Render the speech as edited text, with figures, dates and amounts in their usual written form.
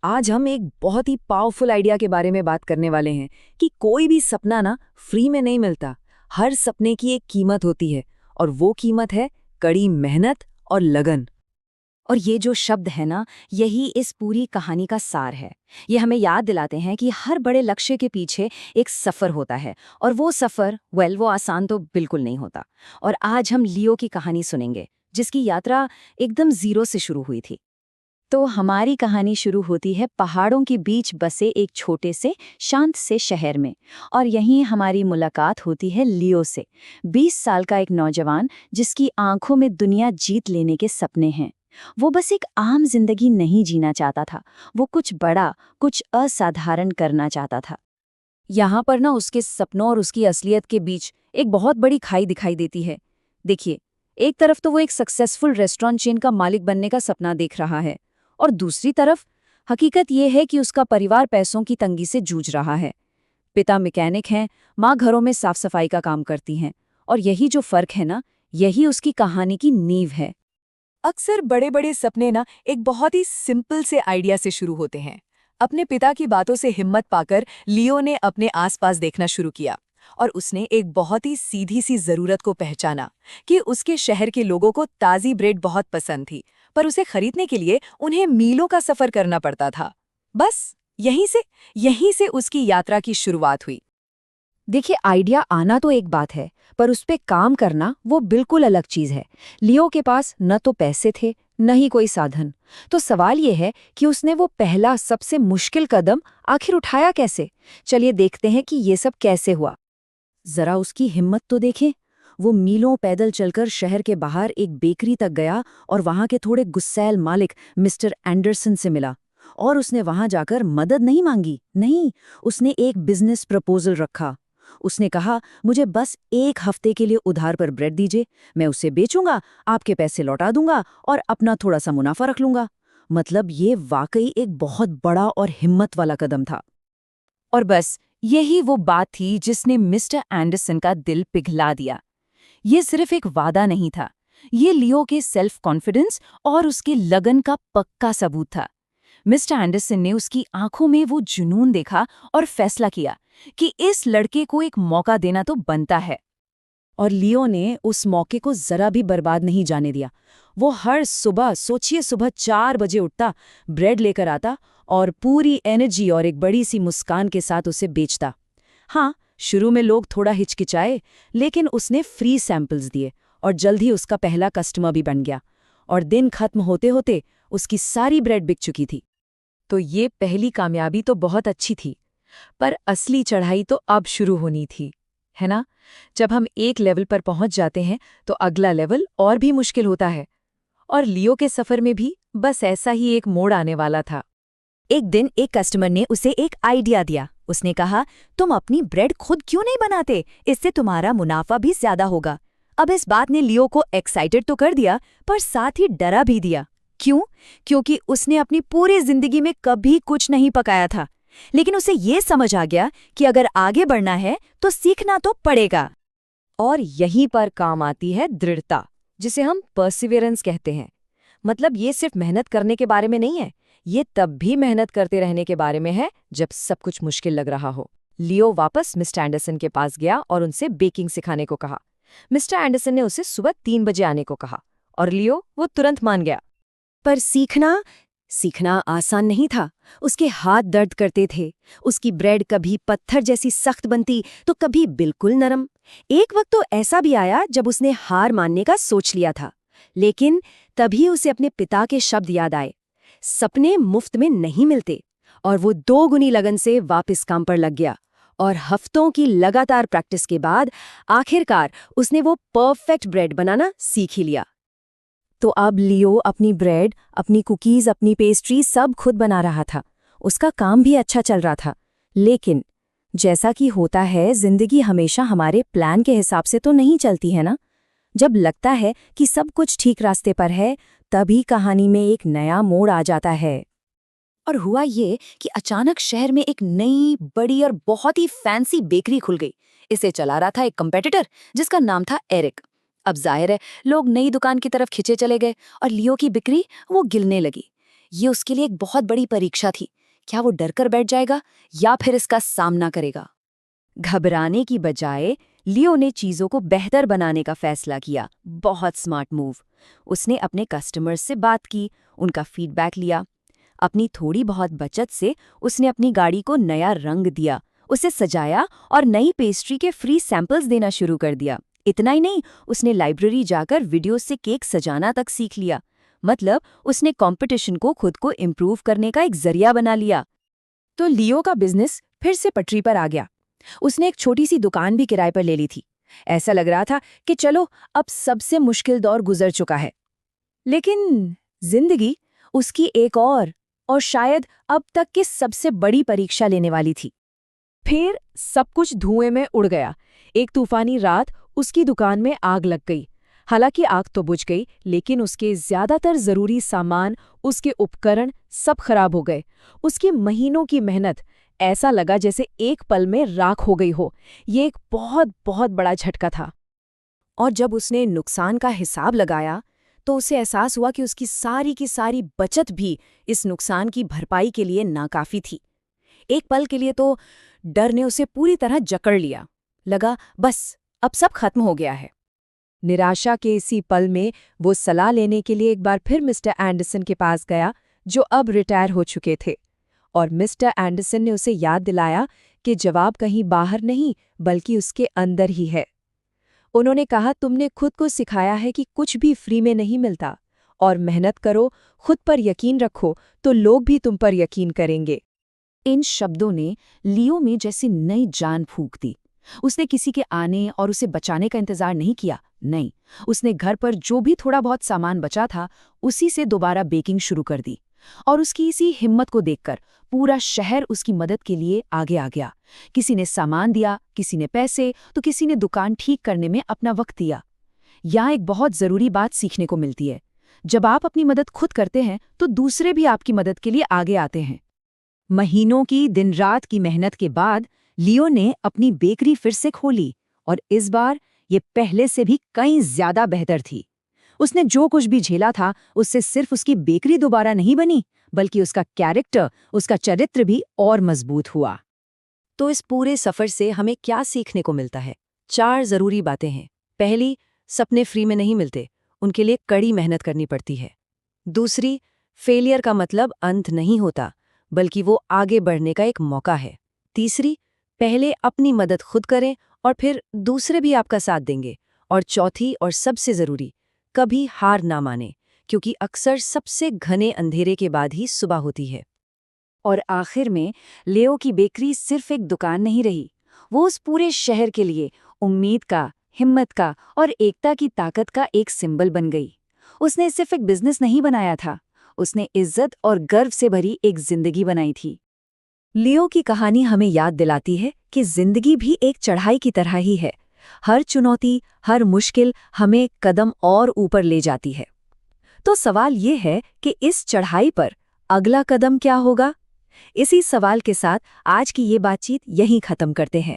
आज हम एक बहुत ही पावरफुल आइडिया के बारे में बात करने वाले हैं कि कोई भी सपना ना फ्री में नहीं मिलता। हर सपने की एक कीमत होती है और वो कीमत है कड़ी मेहनत और लगन। और ये जो शब्द है ना, यही इस पूरी कहानी का सार है। ये हमें याद दिलाते हैं कि हर बड़े लक्ष्य के पीछे एक सफ़र होता है, और वो सफ़र वो आसान तो बिल्कुल नहीं होता। और आज हम लियो की कहानी सुनेंगे, जिसकी यात्रा एकदम ज़ीरो से शुरू हुई थी। तो हमारी कहानी शुरू होती है पहाड़ों के बीच बसे एक छोटे से शांत से शहर में। और यहीं हमारी मुलाकात होती है लियो से, 20 साल का एक नौजवान जिसकी आंखों में दुनिया जीत लेने के सपने हैं। वो बस एक आम जिंदगी नहीं जीना चाहता था, वो कुछ बड़ा, कुछ असाधारण करना चाहता था। यहाँ पर ना उसके सपनों और उसकी असलियत के बीच एक बहुत बड़ी खाई दिखाई देती है। देखिए, एक तरफ तो वो एक सक्सेसफुल रेस्टोरेंट चेन का मालिक बनने का सपना देख रहा है, और दूसरी तरफ हकीकत ये है कि उसका परिवार पैसों की तंगी से जूझ रहा है। पिता मैकेनिक हैं, माँ घरों में साफ सफाई का काम करती हैं, और यही जो फर्क है ना, यही उसकी कहानी की नींव है। अक्सर बड़े बड़े सपने ना एक बहुत ही सिंपल से आइडिया से शुरू होते हैं। अपने पिता की बातों से हिम्मत पाकर लियो ने अपने आसपास देखना शुरू किया, और उसने एक बहुत ही सीधी सी जरूरत को पहचाना कि उसके शहर के लोगों को ताज़ी ब्रेड बहुत पसंद थी, पर उसे खरीदने के लिए उन्हें मीलों का सफर करना पड़ता था। बस यहीं से उसकी यात्रा की शुरुआत हुई। देखिए, आइडिया आना तो एक बात है, पर उस पे काम करना वो बिल्कुल अलग चीज है। लियो के पास न तो पैसे थे, न ही कोई साधन। तो सवाल ये है कि उसने वो पहला सबसे मुश्किल कदम आखिर उठाया कैसे। चलिए देखते हैं कि ये सब कैसे हुआ। जरा उसकी हिम्मत तो देखें। वो मीलों पैदल चलकर शहर के बाहर एक बेकरी तक गया और वहां के थोड़े गुस्सैल मालिक मिस्टर एंडरसन से मिला। और उसने वहां जाकर मदद नहीं मांगी, नहीं, उसने एक बिजनेस प्रपोजल रखा। उसने कहा, मुझे बस 1 हफ्ते के लिए उधार पर ब्रेड दीजिए, मैं उसे बेचूंगा, आपके पैसे लौटा दूंगा और अपना थोड़ा सा मुनाफा रख लूंगा। मतलब ये वाकई एक बहुत बड़ा और हिम्मत वाला कदम था। और बस यही वो बात थी जिसने मिस्टर एंडरसन का दिल पिघला दिया। ये सिर्फ एक वादा नहीं था, ये लियो के सेल्फ कॉन्फिडेंस और उसके लगन का पक्का सबूत था। मिस्टर एंडरसन ने उसकी आंखों में वो जुनून देखा और फैसला किया कि इस लड़के को एक मौका देना तो बनता है। और लियो ने उस मौके को जरा भी बर्बाद नहीं जाने दिया। वो हर सुबह, सोचिए, सुबह 4 बजे उठता, ब्रेड लेकर आता और पूरी एनर्जी और एक बड़ी सी मुस्कान के साथ उसे बेचता। हाँ, शुरू में लोग थोड़ा हिचकिचाए, लेकिन उसने फ्री सैंपल्स दिए और जल्द ही उसका पहला कस्टमर भी बन गया। और दिन खत्म होते होते उसकी सारी ब्रेड बिक चुकी थी। तो ये पहली कामयाबी तो बहुत अच्छी थी, पर असली चढ़ाई तो अब शुरू होनी थी, है ना? जब हम एक लेवल पर पहुंच जाते हैं तो अगला लेवल और भी मुश्किल होता है। और लियो के सफर में भी बस ऐसा ही एक मोड़ आने वाला था। एक दिन एक कस्टमर ने उसे एक आइडिया दिया। उसने कहा, तुम अपनी ब्रेड खुद क्यों नहीं बनाते, इससे तुम्हारा मुनाफा भी ज्यादा होगा। अब इस बात ने लियो को एक्साइटेड तो कर दिया, पर साथ ही डरा भी दिया। क्यों? क्योंकि उसने अपनी पूरी जिंदगी में कभी कुछ नहीं पकाया था। लेकिन उसे ये समझ आ गया कि अगर आगे बढ़ना है तो सीखना तो पड़ेगा। और यहीं पर काम आती है दृढ़ता, जिसे हम परसिवियरेंस कहते हैं। मतलब ये सिर्फ मेहनत करने के बारे में नहीं है, ये तब भी मेहनत करते रहने के बारे में है जब सब कुछ मुश्किल लग रहा हो। लियो वापस मिस्टर एंडरसन के पास गया और उनसे बेकिंग सिखाने को कहा। मिस्टर एंडरसन ने उसे सुबह 3 बजे आने को कहा, और लियो वो तुरंत मान गया। पर सीखना आसान नहीं था। उसके हाथ दर्द करते थे। उसकी ब्रेड कभी पत्थर जैसी सख्त बनती तो कभी बिल्कुल नरम। एक वक्त तो ऐसा भी आया जब उसने हार मानने का सोच लिया था। लेकिन तभी उसे अपने पिता के शब्द याद आए, सपने मुफ्त में नहीं मिलते। और वो 2 गुनी लगन से वापस काम पर लग गया। और हफ्तों की लगातार प्रैक्टिस के बाद आखिरकार उसने वो परफेक्ट ब्रेड बनाना सीख ही लिया। तो अब लियो अपनी ब्रेड, अपनी कुकीज, अपनी पेस्ट्री सब खुद बना रहा था। उसका काम भी अच्छा चल रहा था। लेकिन जैसा कि होता है, जिंदगी हमेशा हमारे प्लान के हिसाब से तो नहीं चलती है ना। जब लगता है कि सब कुछ ठीक रास्ते पर है, तभी कहानी में एक नया मोड़ आ जाता है। और हुआ ये कि अचानक शहर में एक नई, बड़ी और बहुत ही फैंसी बेकरी खुल गई। इसे चला रहा था एक कंपेटिटर जिसका नाम था एरिक। अब जाहिर है, लोग नई दुकान की तरफ खिंचे चले गए और लियो की बिक्री वो गिरने लगी। ये उसके लिए एक बहुत बड़ी परीक्षा थी। क्या वो डर कर बैठ जाएगा या फिर इसका सामना करेगा? घबराने की बजाय लियो ने चीजों को बेहतर बनाने का फैसला किया। बहुत स्मार्ट मूव। उसने अपने कस्टमर्स से बात की, उनका फीडबैक लिया। अपनी थोड़ी बहुत बचत से उसने अपनी गाड़ी को नया रंग दिया, उसे सजाया और नई पेस्ट्री के फ्री सैंपल्स देना शुरू कर दिया। इतना ही नहीं, उसने लाइब्रेरी जाकर वीडियो से केक सजाना तक सीख लिया। मतलब उसने कंपटीशन को खुद को इम्प्रूव करने का एक जरिया बना लिया। तो लियो का बिजनेस फिर से पटरी पर आ गया। उसने एक छोटी सी दुकान भी किराए पर ले ली थी। ऐसा लग रहा था कि चलो अब सबसे मुश्किल दौर गुजर चुका है। लेकिन जिंदगी उसकी एक और शायद अब तक की सबसे बड़ी परीक्षा लेने वाली थी। फिर सब कुछ धुएं में उड़ गया। एक तूफानी रात उसकी दुकान में आग लग गई। हालांकि आग तो बुझ गई, लेकिन उसके ज्यादातर जरूरी सामान, उसके उपकरण सब खराब हो गए। उसकी महीनों की मेहनत ऐसा लगा जैसे एक पल में राख हो गई हो। ये एक बहुत बहुत बड़ा झटका था। और जब उसने नुकसान का हिसाब लगाया तो उसे एहसास हुआ कि उसकी सारी की सारी बचत भी इस नुकसान की भरपाई के लिए नाकाफी थी। एक पल के लिए तो डर ने उसे पूरी तरह जकड़ लिया। लगा बस अब सब खत्म हो गया है। निराशा के इसी पल में वो सलाह लेने के लिए एक बार फिर मिस्टर एंडरसन के पास गया, जो अब रिटायर हो चुके थे। और मिस्टर एंडरसन ने उसे याद दिलाया कि जवाब कहीं बाहर नहीं बल्कि उसके अंदर ही है। उन्होंने कहा, तुमने खुद को सिखाया है कि कुछ भी फ्री में नहीं मिलता, और मेहनत करो, खुद पर यकीन रखो, तो लोग भी तुम पर यकीन करेंगे। इन शब्दों ने लियो में जैसी नई जान फूंक दी। उसने किसी के आने और उसे बचाने का इंतजार नहीं किया। नहीं, उसने घर पर जो भी थोड़ा बहुत सामान बचा था उसी से दोबारा बेकिंग शुरू कर दी। और उसकी इसी हिम्मत को देखकर पूरा शहर उसकी मदद के लिए आगे आ गया। किसी ने सामान दिया, किसी ने पैसे, तो किसी ने दुकान ठीक करने में अपना वक्त दिया। यहाँ एक बहुत जरूरी बात सीखने को मिलती है। जब आप अपनी मदद खुद करते हैं तो दूसरे भी आपकी मदद के लिए आगे आते हैं। महीनों की दिन रात की मेहनत के बाद लियो ने अपनी बेकरी फिर से खोली, और इस बार ये पहले से भी कहीं ज्यादा बेहतर थी। उसने जो कुछ भी झेला था उससे सिर्फ उसकी बेकरी दोबारा नहीं बनी, बल्कि उसका कैरेक्टर, उसका चरित्र भी और मजबूत हुआ। तो इस पूरे सफर से हमें क्या सीखने को मिलता है? 4 जरूरी बातें हैं। पहली, सपने फ्री में नहीं मिलते, उनके लिए कड़ी मेहनत करनी पड़ती है। दूसरी, फेलियर का मतलब अंत नहीं होता, बल्कि वो आगे बढ़ने का एक मौका है। तीसरी, पहले अपनी मदद खुद करें और फिर दूसरे भी आपका साथ देंगे। और चौथी और सबसे जरूरी, कभी हार ना माने, क्योंकि अक्सर सबसे घने अंधेरे के बाद ही सुबह होती है। और आखिर में लियो की बेकरी सिर्फ एक दुकान नहीं रही, वो उस पूरे शहर के लिए उम्मीद का, हिम्मत का और एकता की ताकत का एक सिंबल बन गई। उसने सिर्फ एक बिजनेस नहीं बनाया था, उसने इज्जत और गर्व से भरी एक जिंदगी बनाई थी। लियो की कहानी हमें याद दिलाती है कि जिंदगी भी एक चढ़ाई की तरह ही है। हर चुनौती, हर मुश्किल हमें कदम और ऊपर ले जाती है। तो सवाल ये है कि इस चढ़ाई पर अगला कदम क्या होगा? इसी सवाल के साथ आज की ये बातचीत यहीं खत्म करते हैं।